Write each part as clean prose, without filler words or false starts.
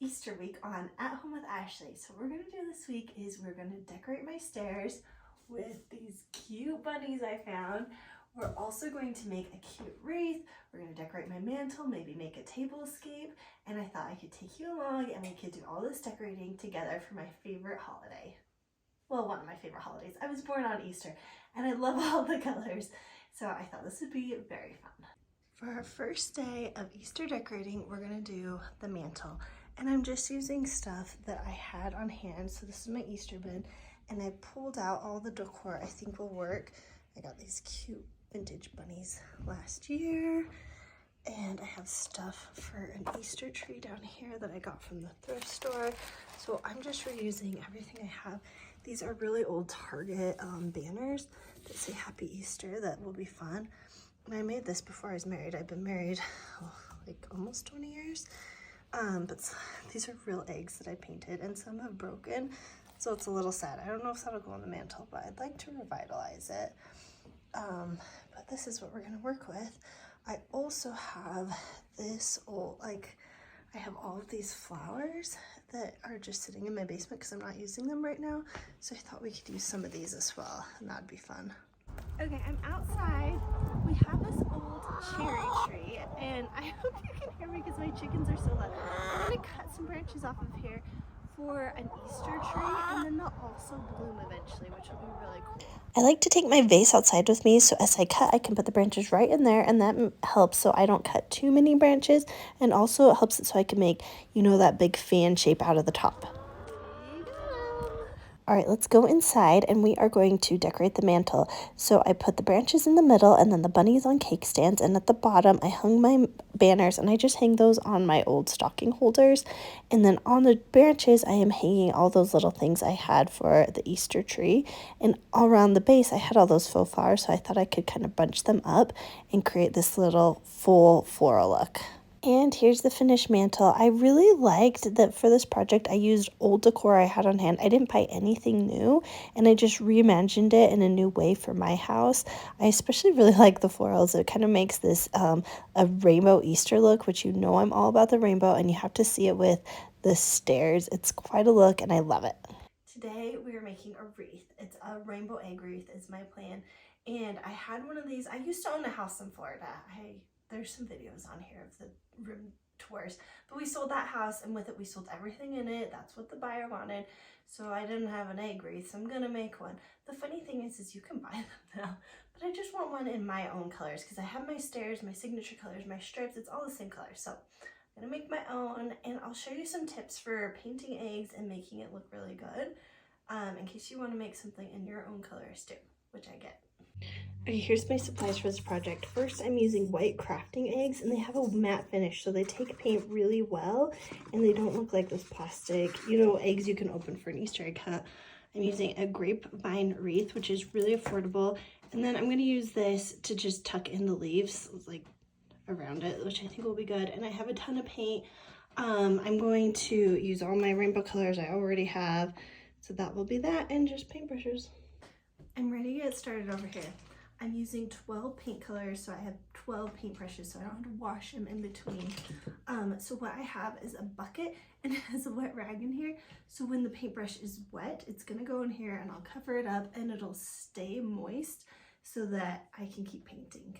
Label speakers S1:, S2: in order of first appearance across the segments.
S1: Easter week on At Home with Ashley. So what we're going to do this week is we're going to decorate my stairs with these cute bunnies I found. We're also going to make a cute wreath. We're going to decorate my mantle, maybe make a tablescape. And I thought I could take you along and we could do all this decorating together for my favorite holiday. Well, one of my favorite holidays. I was born on Easter and I love all the colors. So I thought this would be very fun. For our first day of Easter decorating, we're gonna do the mantle. And I'm just using stuff that I had on hand. So this is my Easter bin, and I pulled out all the decor I think will work. I got these cute vintage bunnies last year, and I have stuff for an Easter tree down here that I got from the thrift store. So I'm just reusing everything I have. These are really old Target banners that say Happy Easter. That will be fun. And I made this before I was married. I've been married like almost 20 years. But these are real eggs that I painted, and some have broken, so it's a little sad. I don't know if that'll go on the mantle, but I'd like to revitalize it. But this is what we're gonna work with. I also have this old, I have all of these flowers that are just sitting in my basement because I'm not using them right now. So I thought we could use some of these as well, and that'd be fun. Okay, I'm outside. We have this old cherry tree, and I hope you can hear me because my chickens are so loud. I'm gonna cut some branches off of here for an Easter tree, and then they'll also bloom eventually, which will be really cool. I like to take my vase outside with me, so as I cut, I can put the branches right in there, and that helps so I don't cut too many branches, and also it helps it so I can make, you know, that big fan shape out of the top. All right, let's go inside and we are going to decorate the mantle. So I put the branches in the middle and then the bunnies on cake stands, and at the bottom I hung my banners, and I just hang those on my old stocking holders. And then on the branches I am hanging all those little things I had for the Easter tree, and all around the base I had all those faux flowers, so I thought I could kind of bunch them up and create this little full floral look. And here's the finished mantle. I really liked that for this project I used old decor I had on hand. I didn't buy anything new, and I just reimagined it in a new way for my house. I especially really like the florals. It kind of makes this a rainbow Easter look, which you know I'm all about the rainbow, and you have to see it with the stairs. It's quite a look and I love it. Today we are making a wreath. It's a rainbow egg wreath is my plan, and I had one of these. I used to own a house in Florida. There's some videos on here of the room tours, but we sold that house, and with it we sold everything in it. That's what the buyer wanted, so I didn't have an egg wreath, so I'm gonna make one. The funny thing is you can buy them now, but I just want one in my own colors because I have my stairs, my signature colors, my stripes. It's all the same color, so I'm gonna make my own, and I'll show you some tips for painting eggs and making it look really good, in case you want to make something in your own colors too, which I get. Okay, here's my supplies for this project. First, I'm using white crafting eggs, and they have a matte finish, so they take paint really well, and they don't look like this plastic, you know, eggs you can open for an Easter egg hunt. I'm using a grapevine wreath, which is really affordable, and then I'm going to use this to just tuck in the leaves, like around it, which I think will be good. And I have a ton of paint. I'm going to use all my rainbow colors I already have, so that will be that, and just paintbrushes. I'm ready to get started over here. I'm using 12 paint colors, so I have 12 paintbrushes, so I don't have to wash them in between. So what I have is a bucket, and it has a wet rag in here, so when the paintbrush is wet, it's gonna go in here and I'll cover it up and it'll stay moist so that I can keep painting.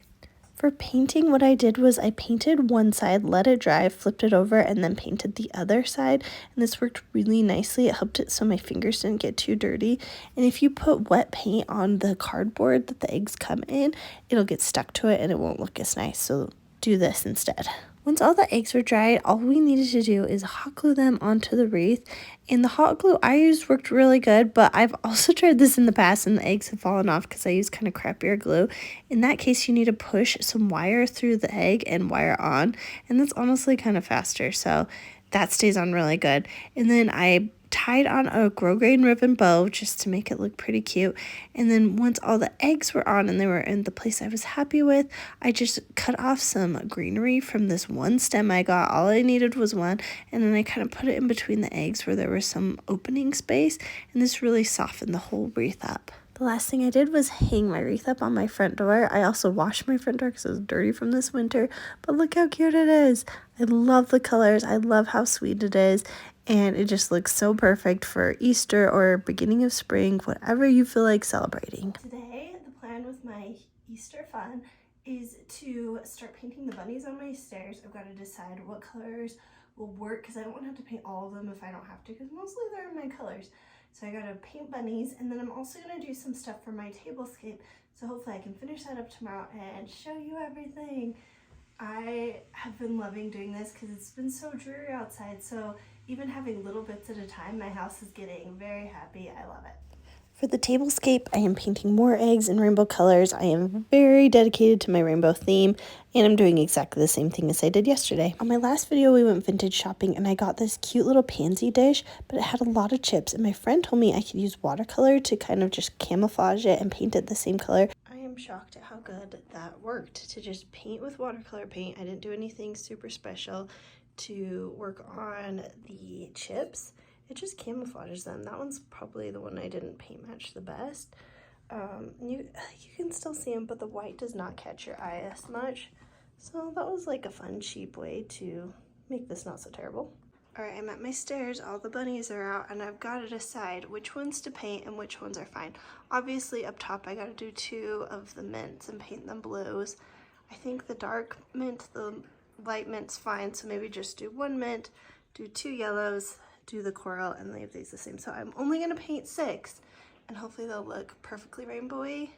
S1: For painting, what I did was I painted one side, let it dry, flipped it over, and then painted the other side. And this worked really nicely. It helped it so my fingers didn't get too dirty. And if you put wet paint on the cardboard that the eggs come in, it'll get stuck to it and it won't look as nice. So do this instead. Once all the eggs were dried, all we needed to do is hot glue them onto the wreath. And the hot glue I used worked really good, but I've also tried this in the past and the eggs have fallen off because I used kind of crappier glue. In that case, you need to push some wire through the egg and wire on, and that's honestly kind of faster, so that stays on really good. And then I tied on a grosgrain ribbon bow just to make it look pretty cute. And then once all the eggs were on and they were in the place I was happy with, I just cut off some greenery from this one stem I got. All I needed was one, and then I kind of put it in between the eggs where there was some opening space, and this really softened the whole wreath up. The last thing I did was hang my wreath up on my front door. I also washed my front door because it was dirty from this winter, but look how cute it is. I love the colors. I love how sweet it is, and it just looks so perfect for Easter or beginning of spring, whatever you feel like celebrating. Today, the plan with my Easter fun is to start painting the bunnies on my stairs. I've got to decide what colors will work because I don't want to have to paint all of them if I don't have to, because mostly they're my colors. So I gotta paint bunnies, and then I'm also gonna do some stuff for my tablescape, so hopefully I can finish that up tomorrow and show you everything. I have been loving doing this because it's been so dreary outside, so even having little bits at a time, my house is getting very happy. I love it. For the tablescape, I am painting more eggs in rainbow colors. I am very dedicated to my rainbow theme, and I'm doing exactly the same thing as I did yesterday. On my last video, we went vintage shopping, and I got this cute little pansy dish, but it had a lot of chips, and my friend told me I could use watercolor to kind of just camouflage it and paint it the same color. I am shocked at how good that worked, to just paint with watercolor paint. I didn't do anything super special to work on the chips. It just camouflages them. That one's probably the one I didn't paint match the best. You can still see them, but the white does not catch your eye as much. So that was like a fun, cheap way to make this not so terrible. All right, I'm at my stairs. All the bunnies are out, and I've got to decide which ones to paint and which ones are fine. Obviously, up top, I got to do 2 of the mints and paint them blues. I think the dark mint, the light mint's fine, so maybe just do 1 mint, do 2 yellows, do the coral, and leave these the same. So I'm only gonna paint 6, and hopefully they'll look perfectly rainbowy.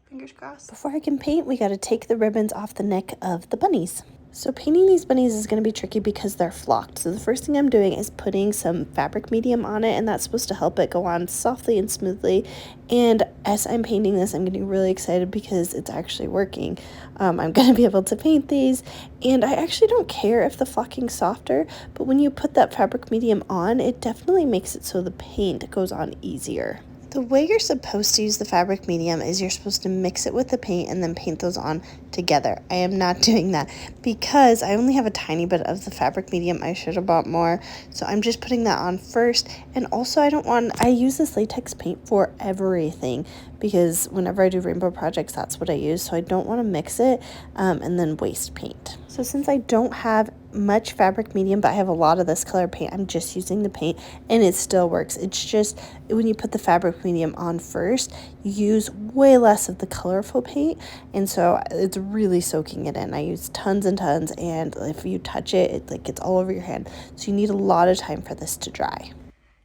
S1: Fingers crossed. Before I can paint, we gotta take the ribbons off the neck of the bunnies. So painting these bunnies is gonna be tricky because they're flocked. So the first thing I'm doing is putting some fabric medium on it, and that's supposed to help it go on softly and smoothly. And as I'm painting this, I'm getting really excited because it's actually working. I'm gonna be able to paint these, and I actually don't care if the flocking's softer, but when you put that fabric medium on, it definitely makes it so the paint goes on easier. The way you're supposed to use the fabric medium is you're supposed to mix it with the paint and then paint those on together. I am not doing that because I only have a tiny bit of the fabric medium. I should have bought more. So I'm just putting that on first. And also I use this latex paint for everything because whenever I do rainbow projects, that's what I use. So I don't want to mix it and then waste paint. So since I don't have much fabric medium, but I have a lot of this color paint, I'm just using the paint, and it still works. It's just when you put the fabric medium on first, you use way less of the colorful paint, and so it's really soaking it in. I use tons and tons, and if you touch it, it like gets all over your hand. So you need a lot of time for this to dry.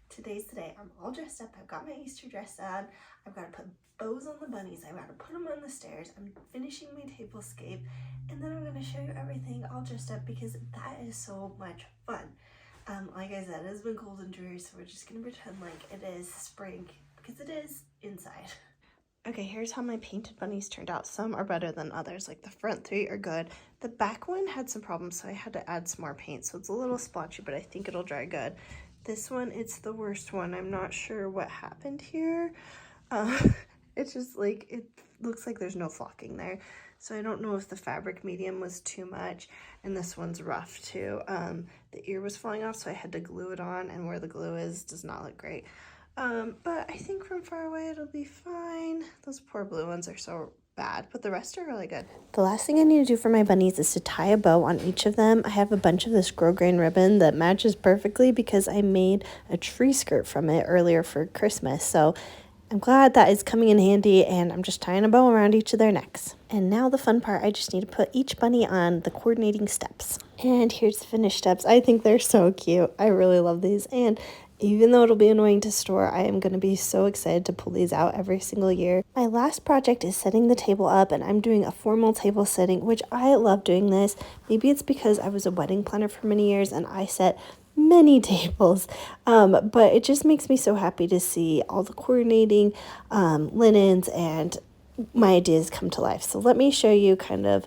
S1: Today's the day. I'm all dressed up. I've got my Easter dress on. I've got to put bows on the bunnies. I've got to put them on the stairs. I'm finishing my tablescape, and then I'm going to show you everything all dressed up because that is so much fun. Like I said, it has been cold and dreary, so we're just going to pretend like it is spring because it is inside. Okay, here's how my painted bunnies turned out. Some are better than others. Like the front 3 are good. The back one had some problems, so I had to add some more paint. So it's a little splotchy, but I think it'll dry good. This one, it's the worst one. I'm not sure what happened here. It's just like, it looks like there's no flocking there. So I don't know if the fabric medium was too much, and this one's rough too. The ear was falling off, so I had to glue it on, and where the glue is does not look great. But I think from far away it'll be fine. Those poor blue ones are so bad, but the rest are really good. The last thing I need to do for my bunnies is to tie a bow on each of them. I have a bunch of this grosgrain ribbon that matches perfectly because I made a tree skirt from it earlier for Christmas. So I'm glad that is coming in handy, and I'm just tying a bow around each of their necks. And now the fun part, I just need to put each bunny on the coordinating steps. And here's the finished steps. I think they're so cute. I really love these, and even though it'll be annoying to store, I am going to be so excited to pull these out every single year. My last project is setting the table up, and I'm doing a formal table setting, which I love doing this. Maybe it's because I was a wedding planner for many years and I set many tables, but it just makes me so happy to see all the coordinating linens and my ideas come to life. So let me show you kind of,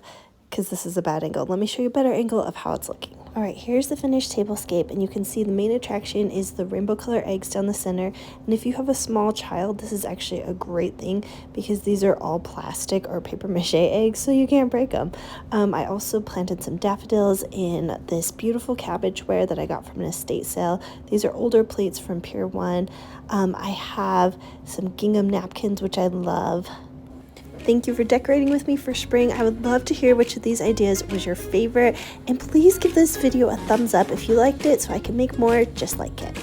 S1: because this is a bad angle, let me show you a better angle of how it's looking. All right, here's the finished tablescape, and you can see the main attraction is the rainbow color eggs down the center. And if you have a small child, this is actually a great thing because these are all plastic or paper mache eggs, so you can't break them. I also planted some daffodils in this beautiful cabbage ware that I got from an estate sale. These are older plates from Pier 1. I have some gingham napkins, which I love. Thank you for decorating with me for spring. I would love to hear which of these ideas was your favorite, and please give this video a thumbs up if you liked it so I can make more just like it.